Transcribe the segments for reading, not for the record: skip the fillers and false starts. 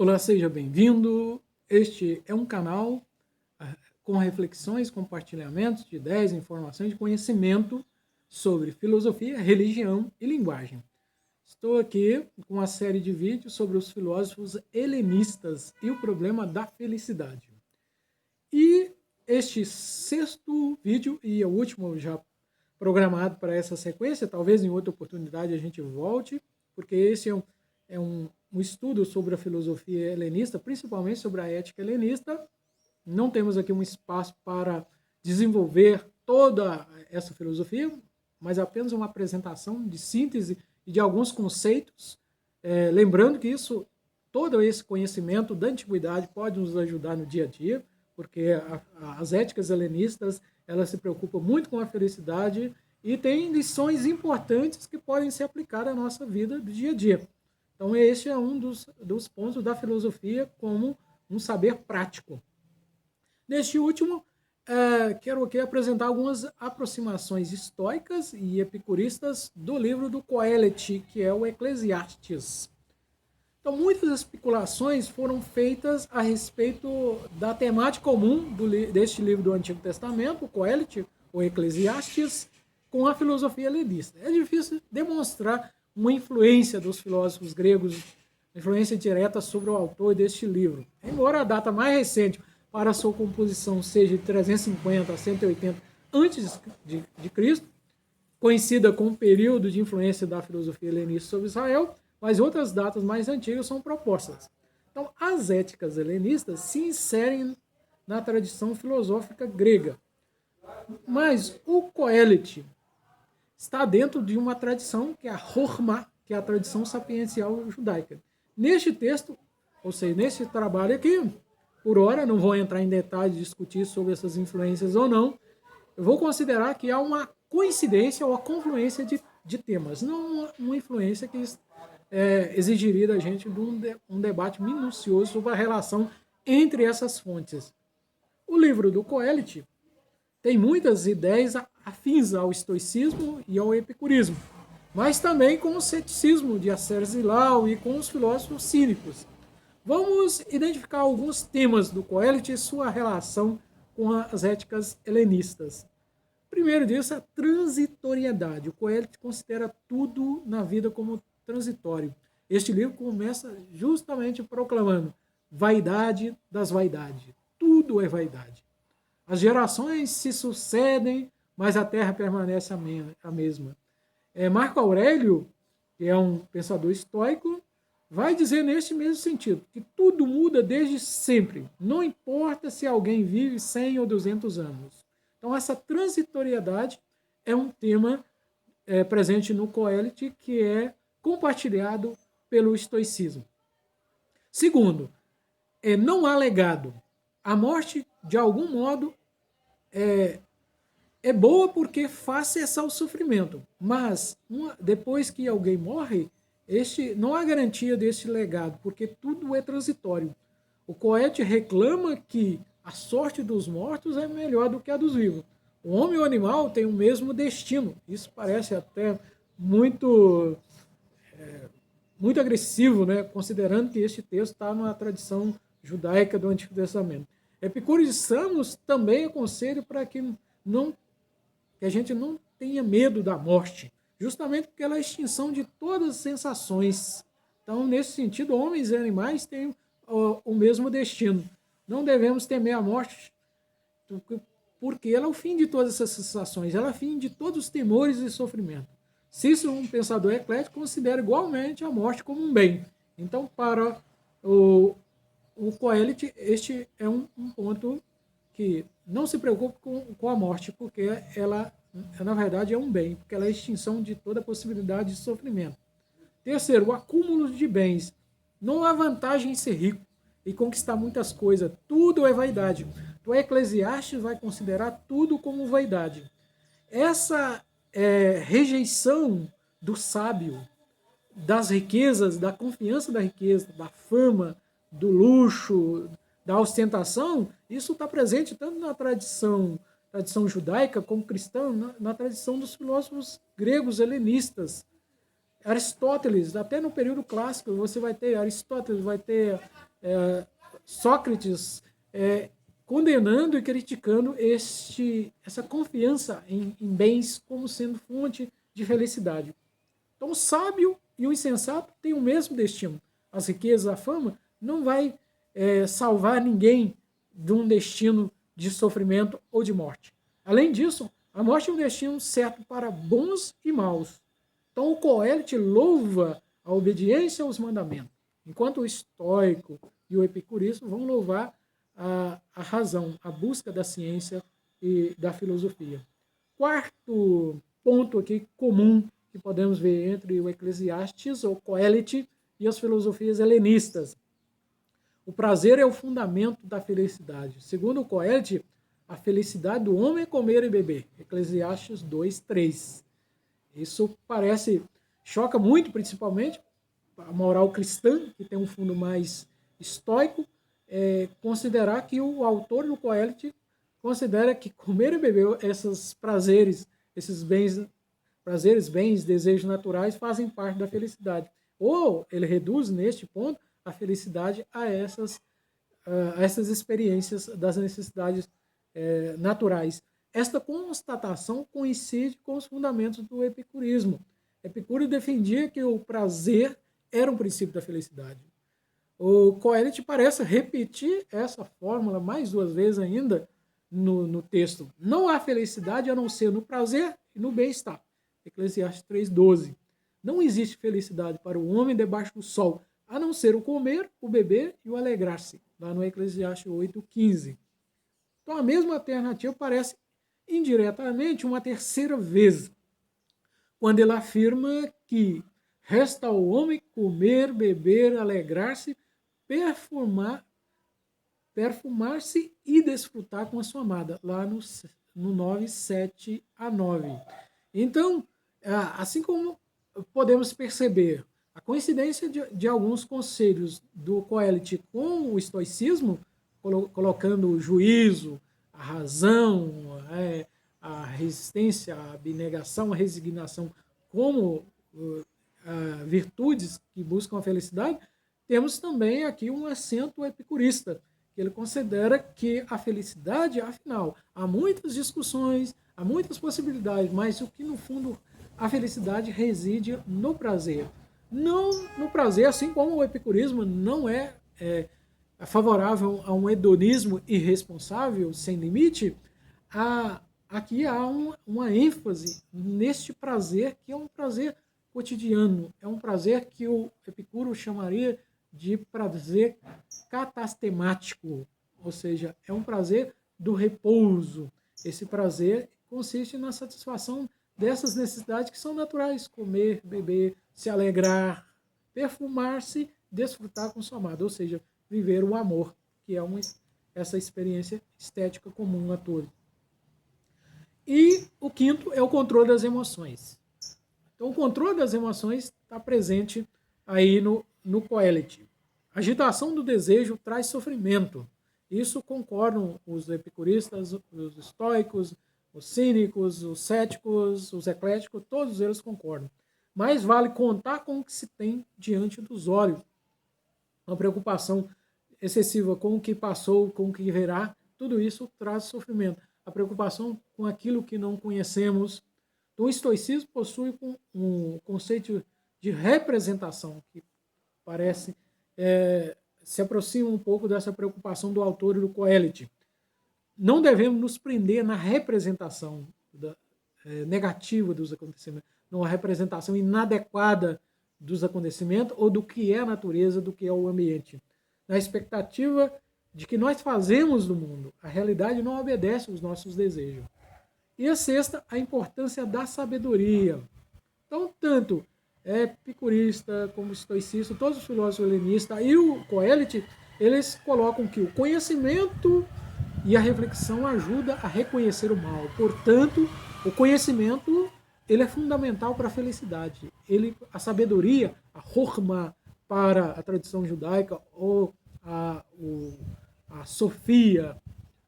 Olá, seja bem-vindo. Este é um canal com reflexões, compartilhamentos de ideias, informações de conhecimento sobre filosofia, religião e linguagem. Estou aqui com uma série de vídeos sobre os filósofos helenistas e o problema da felicidade. E este sexto vídeo, e o último já programado para essa sequência, talvez em outra oportunidade a gente volte, porque esse é um estudo sobre a filosofia helenista, principalmente sobre a ética helenista. Não temos aqui um espaço para desenvolver toda essa filosofia, mas apenas uma apresentação de síntese e de alguns conceitos. Lembrando que todo esse conhecimento da antiguidade pode nos ajudar no dia a dia, porque as éticas helenistas, elas se preocupam muito com a felicidade e têm lições importantes que podem ser aplicadas à nossa vida do dia a dia. Então, este é um dos pontos da filosofia como um saber prático. Neste último, quero aqui apresentar algumas aproximações estoicas e epicuristas do livro do Coelete, que é o Eclesiastes. Então, muitas especulações foram feitas a respeito da temática comum deste livro do Antigo Testamento, o Coelete, o Eclesiastes, com a filosofia helenista. É difícil demonstrar uma influência dos filósofos gregos, influência direta sobre o autor deste livro. Embora a data mais recente para sua composição seja de 350 a 180 a.C., conhecida como período de influência da filosofia helenista sobre Israel, mas outras datas mais antigas são propostas. Então, as éticas helenistas se inserem na tradição filosófica grega. Mas o Coelete está dentro de uma tradição que é a Horma, que é a tradição sapiencial judaica. Neste texto, ou seja, nesse trabalho aqui, por hora, não vou entrar em detalhes e discutir sobre essas influências ou não, eu vou considerar que há uma coincidência ou a confluência de temas, não uma influência que exigiria da gente um debate minucioso sobre a relação entre essas fontes. O livro do Coelete tem muitas ideias afins ao estoicismo e ao epicurismo, mas também com o ceticismo de Acerzilau e com os filósofos cínicos. Vamos identificar alguns temas do Coelete e sua relação com as éticas helenistas. Primeiro disso, a transitoriedade. O Coelete considera tudo na vida como transitório. Este livro começa justamente proclamando vaidade das vaidades. Tudo é vaidade. As gerações se sucedem, mas a terra permanece a mesma. Marco Aurélio, que é um pensador estoico, vai dizer neste mesmo sentido, que tudo muda desde sempre, não importa se alguém vive 100 ou 200 anos. Então, essa transitoriedade é um tema presente no Coelete que é compartilhado pelo estoicismo. Segundo, não há legado. A morte, de algum modo, é boa porque faz cessar o sofrimento, mas depois que alguém morre, não há garantia deste legado, porque tudo é transitório. O Coelete reclama que a sorte dos mortos é melhor do que a dos vivos. O homem e o animal têm o mesmo destino. Isso parece até muito agressivo, né? Considerando que este texto está na tradição judaica do Antigo Testamento. Epicuro de Samos também aconselha para que a gente não tenha medo da morte, justamente porque ela é a extinção de todas as sensações. Então, nesse sentido, homens e animais têm o mesmo destino. Não devemos temer a morte, porque ela é o fim de todas essas sensações, ela é o fim de todos os temores e sofrimento. Cícero, um pensador eclético, considera igualmente a morte como um bem. Então, para o Coelete, este é um ponto que não se preocupe com a morte, porque ela, na verdade, é um bem, porque ela é a extinção de toda possibilidade de sofrimento. Terceiro, o acúmulo de bens. Não há vantagem em ser rico e conquistar muitas coisas. Tudo é vaidade. O Eclesiastes vai considerar tudo como vaidade. Essa rejeição do sábio, das riquezas, da confiança da riqueza, da fama, do luxo, da ostentação, isso está presente tanto na tradição judaica como cristã, na tradição dos filósofos gregos helenistas. Aristóteles, até no período clássico, você vai ter Aristóteles, vai ter Sócrates condenando e criticando essa confiança em bens como sendo fonte de felicidade. Então, o sábio e o insensato têm o mesmo destino. As riquezas, a fama, não vai salvar ninguém de um destino de sofrimento ou de morte. Além disso, a morte é um destino certo para bons e maus. Então, o Coelho louva a obediência aos mandamentos, enquanto o estoico e o epicurismo vão louvar a razão, a busca da ciência e da filosofia. Quarto ponto aqui comum que podemos ver entre o Eclesiastes, ou Coelho, e as filosofias helenistas. O prazer é o fundamento da felicidade. Segundo o Coelho, a felicidade do homem é comer e beber. Eclesiastes 2:3. Isso choca muito, principalmente a moral cristã, que tem um fundo mais estoico, considerar que o autor do Coelho considera que comer e beber, esses prazeres, esses bens, desejos naturais, fazem parte da felicidade. Ou ele reduz, neste ponto, a felicidade a essas experiências das necessidades naturais. Esta constatação coincide com os fundamentos do epicurismo. Epicuro defendia que o prazer era um princípio da felicidade. O Coelho parece repetir essa fórmula mais duas vezes ainda no texto. Não há felicidade a não ser no prazer e no bem-estar. Eclesiastes 3:12. Não existe felicidade para o homem debaixo do sol, a não ser o comer, o beber e o alegrar-se. Lá no Eclesiastes 8:15. Então a mesma alternativa parece indiretamente uma terceira vez, quando ele afirma que resta ao homem comer, beber, alegrar-se, perfumar-se e desfrutar com a sua amada, lá no 9:7-9. Então, assim como podemos perceber a coincidência de alguns conselhos do Coelho com o estoicismo, colocando o juízo, a razão, a resistência, a abnegação, a resignação como virtudes que buscam a felicidade, temos também aqui um acento epicurista, que ele considera que a felicidade, afinal, há muitas discussões, há muitas possibilidades, mas o que no fundo a felicidade reside no prazer. Não no prazer, assim como o epicurismo não é favorável a um hedonismo irresponsável, sem limite, aqui há uma ênfase neste prazer, que é um prazer cotidiano, é um prazer que o Epicuro chamaria de prazer catastemático, ou seja, é um prazer do repouso. Esse prazer consiste na satisfação dessas necessidades que são naturais: comer, beber, se alegrar, perfumar-se, desfrutar com sua amada, ou seja, viver o amor, que é essa experiência estética comum a todos. E o quinto é o controle das emoções. Então, o controle das emoções está presente aí no Coelho. Agitação do desejo traz sofrimento. Isso concordam os epicuristas, os estoicos, os cínicos, os céticos, os ecléticos, todos eles concordam. Mas vale contar com o que se tem diante dos olhos. Uma preocupação excessiva com o que passou, com o que virá, tudo isso traz sofrimento. A preocupação com aquilo que não conhecemos. Então, o estoicismo possui um conceito de representação, que parece se aproxima um pouco dessa preocupação do autor e do Coelho. Não devemos nos prender na representação negativa dos acontecimentos, numa representação inadequada dos acontecimentos ou do que é a natureza, do que é o ambiente. Na expectativa de que nós fazemos do mundo, a realidade não obedece aos nossos desejos. E a sexta, a importância da sabedoria. Então, tanto epicurista como estoicista, todos os filósofos helenistas e o Coelho, eles colocam que o conhecimento e a reflexão ajudam a reconhecer o mal. Portanto, o conhecimento ele é fundamental para a felicidade. A sabedoria, a Chokhmah para a tradição judaica, ou a Sofia,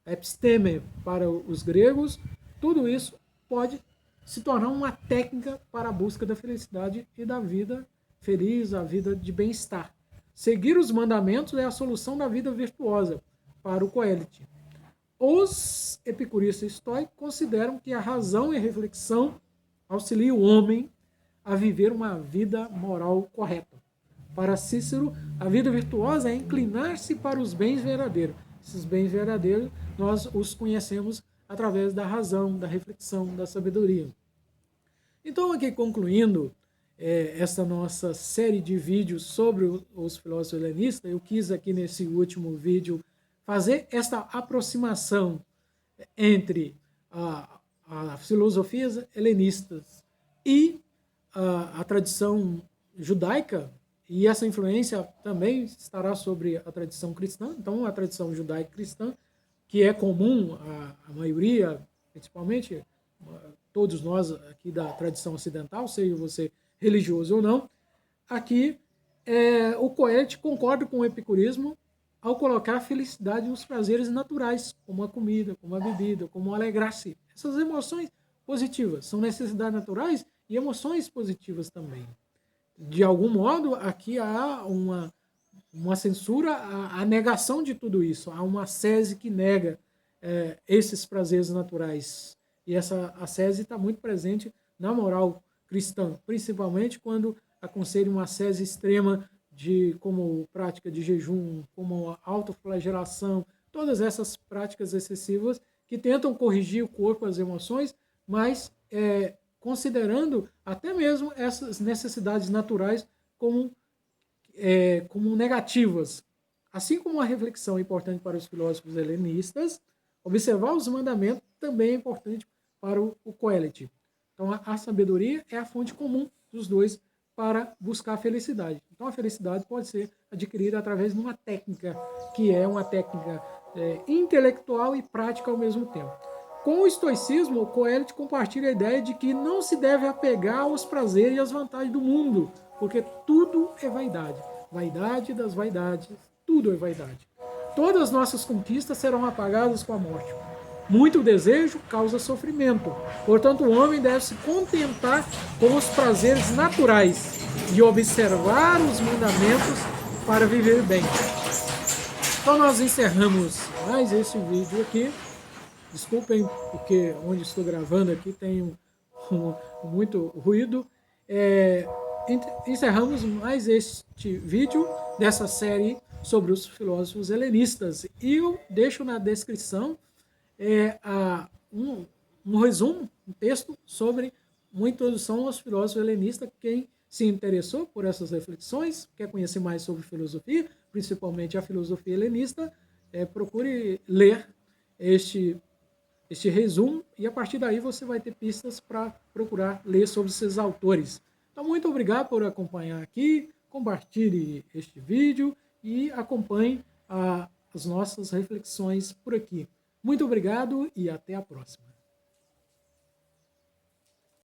a Episteme para os gregos, tudo isso pode se tornar uma técnica para a busca da felicidade e da vida feliz, a vida de bem-estar. Seguir os mandamentos é a solução da vida virtuosa para o Coelete. Os epicuristas estoicos consideram que a razão e a reflexão auxiliam o homem a viver uma vida moral correta. Para Cícero, a vida virtuosa é inclinar-se para os bens verdadeiros. Esses bens verdadeiros nós os conhecemos através da razão, da reflexão, da sabedoria. Então, aqui concluindo essa nossa série de vídeos sobre os filósofos helenistas, eu quis aqui nesse último vídeo fazer esta aproximação entre as filosofias helenistas e a tradição judaica, e essa influência também estará sobre a tradição cristã. Então, a tradição judaica cristã, que é comum à maioria, principalmente todos nós aqui da tradição ocidental, seja você religioso ou não, aqui o Coelete concorda com o epicurismo ao colocar a felicidade nos prazeres naturais, como a comida, como a bebida, como alegrar-se. Essas emoções positivas são necessidades naturais e emoções positivas também. De algum modo, aqui há uma censura, a negação de tudo isso. Há uma ascese que nega esses prazeres naturais. E essa ascese está muito presente na moral cristã, principalmente quando aconselha uma ascese extrema como prática de jejum, como autoflagelação, todas essas práticas excessivas que tentam corrigir o corpo, as emoções, mas considerando até mesmo essas necessidades naturais como negativas. Assim como a reflexão é importante para os filósofos helenistas, observar os mandamentos também é importante para o Coelete. Então, a sabedoria é a fonte comum dos dois para buscar a felicidade. Então, a felicidade pode ser adquirida através de uma técnica, que é uma técnica intelectual e prática ao mesmo tempo. Com o estoicismo, o Coelete compartilha a ideia de que não se deve apegar aos prazeres e às vantagens do mundo, porque tudo é vaidade. Vaidade das vaidades, tudo é vaidade. Todas as nossas conquistas serão apagadas com a morte. Muito desejo causa sofrimento. Portanto, o homem deve se contentar com os prazeres naturais e observar os mandamentos para viver bem. Então, nós encerramos mais esse vídeo aqui. Desculpem, porque onde estou gravando aqui tem muito ruído. Encerramos mais este vídeo dessa série sobre os filósofos helenistas. E eu deixo na descrição um resumo, um texto sobre uma introdução aos filósofos helenistas. Quem se interessou por essas reflexões, quer conhecer mais sobre filosofia, principalmente a filosofia helenista, procure ler este resumo, e a partir daí você vai ter pistas para procurar ler sobre esses autores. Então, muito obrigado por acompanhar aqui, compartilhe este vídeo e acompanhe as nossas reflexões por aqui. Muito obrigado e até a próxima.